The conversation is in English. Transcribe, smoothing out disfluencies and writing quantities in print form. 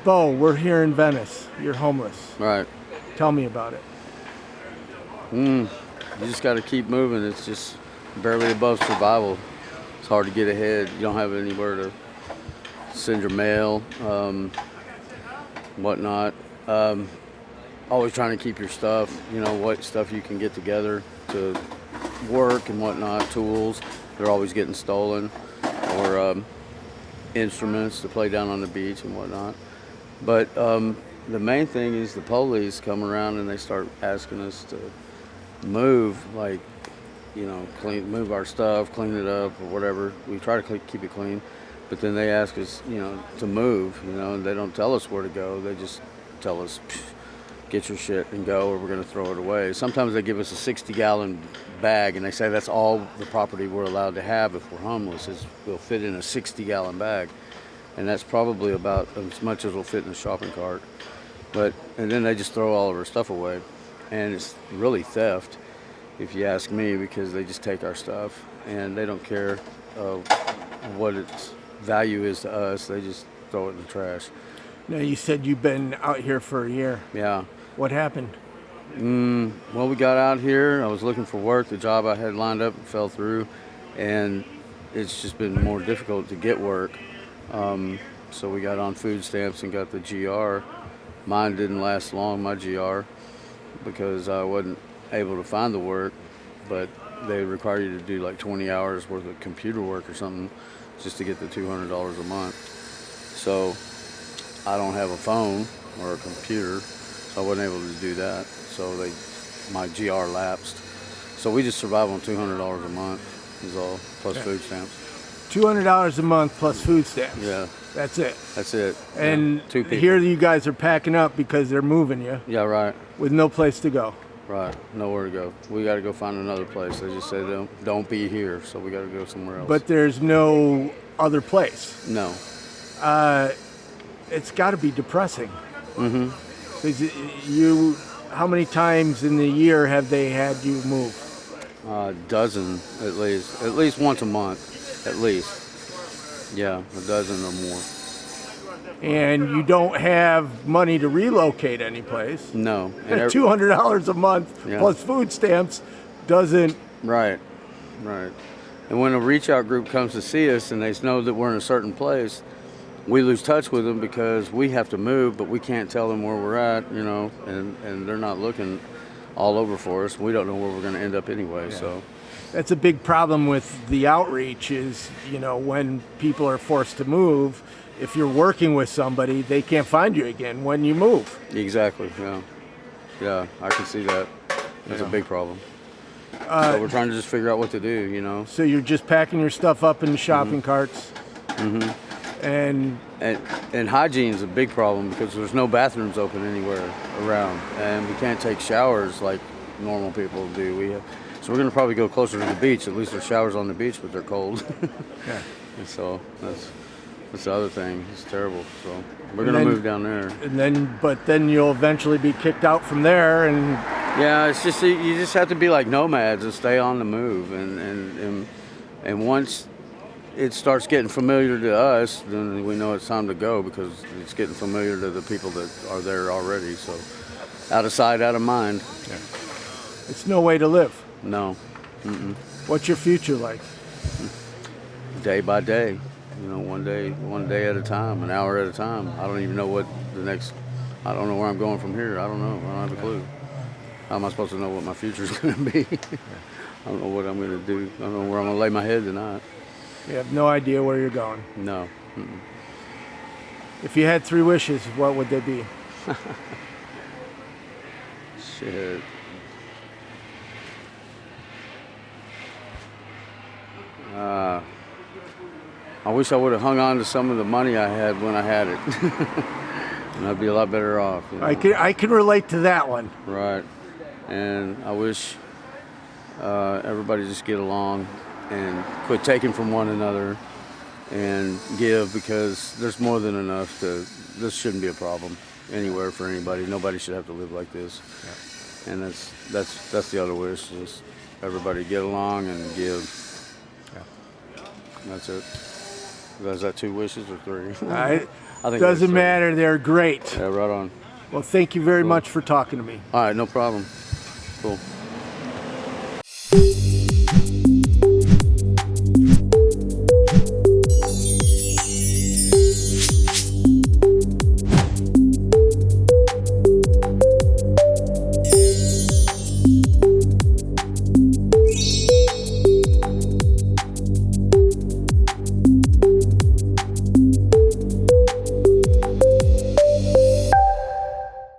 Beau, we're here in Venice. You're homeless. Right. Tell me about it. You just got to keep moving. It's just barely above survival. It's hard to get ahead. You don't have anywhere to send your mail, whatnot. Always trying to keep your stuff, what stuff you can get together to work and whatnot, tools. They're always getting stolen, or instruments to play down on the beach and whatnot. But the main thing is the police come around and they start asking us to move, like, move our stuff, clean it up or whatever. We try to keep it clean, but then they ask us, to move, and they don't tell us where to go. They just tell us, get your shit and go, or we're going to throw it away. Sometimes they give us a 60-gallon bag and they say that's all the property we're allowed to have if we're homeless, is we'll fit in a 60-gallon bag. And that's probably about as much as will fit in a shopping cart. And then they just throw all of our stuff away. And it's really theft, if you ask me, because they just take our stuff and they don't care what its value is to us. They just throw it in the trash. Now, you said you've been out here for a year. Yeah. What happened? Well, we got out here. I was looking for work. The job I had lined up fell through. And it's just been more difficult to get work. So we got on food stamps and got the GR. Mine didn't last long, my GR, because I wasn't able to find the work, but they require you to do like 20 hours worth of computer work or something just to get the $200 a month. So I don't have a phone or a computer, so I wasn't able to do that. So my GR lapsed. So we just survive on $200 a month is all, plus food stamps. $200 a month plus food stamps. Yeah. That's it. That's it. And yeah. 2 people. Here you guys are packing up because they're moving you. Yeah, right. With no place to go. Right. Nowhere to go. We got to go find another place. They just say don't be here, so we got to go somewhere else. But there's no other place. No. It's got to be depressing. Mm-hmm. Because how many times in the year have they had you move? A dozen at least. At least once a month. At least. Yeah, a dozen or more. And you don't have money to relocate anyplace. No. And $200 a month plus food stamps doesn't... Right. And when a reach out group comes to see us and they know that we're in a certain place, we lose touch with them because we have to move, but we can't tell them where we're at, and they're not looking all over for us. We don't know where we're going to end up anyway, so... That's a big problem with the outreach is, when people are forced to move, if you're working with somebody, they can't find you again when you move. Exactly, yeah. Yeah, I can see that. That's a big problem. So we're trying to just figure out what to do, So you're just packing your stuff up in the shopping carts. Mm-hmm. And hygiene is a big problem because there's no bathrooms open anywhere around. And we can't take showers like normal people do. So we're going to probably go closer to the beach. At least there's showers on the beach, but they're cold. Yeah. And so that's the other thing. It's terrible. So we're going to move down there. But then you'll eventually be kicked out from there. And yeah, it's just you just have to be like nomads and stay on the move. And once it starts getting familiar to us, then we know it's time to go because it's getting familiar to the people that are there already. So out of sight, out of mind. Yeah. It's no way to live. No. Mm-mm. What's your future like? Day by day, one day at a time, an hour at a time. I don't even know I don't know where I'm going from here. I don't know. I don't have a clue. How am I supposed to know what my future is going to be? I don't know what I'm going to do. I don't know where I'm going to lay my head tonight. You have no idea where you're going? No. Mm-mm. If you had 3 wishes, what would they be? Shit. I wish I would have hung on to some of the money I had when I had it. And I'd be a lot better off. I can relate to that one. Right. And I wish everybody just get along and quit taking from one another and give, because there's more than enough this shouldn't be a problem anywhere for anybody. Nobody should have to live like this. Yeah. And that's the other wish, is everybody get along and give. Yeah. That's it. Is that 2 wishes or 3? I think Doesn't matter. They're great. Yeah, right on. Well, thank you very much for talking to me. All right, no problem. Cool.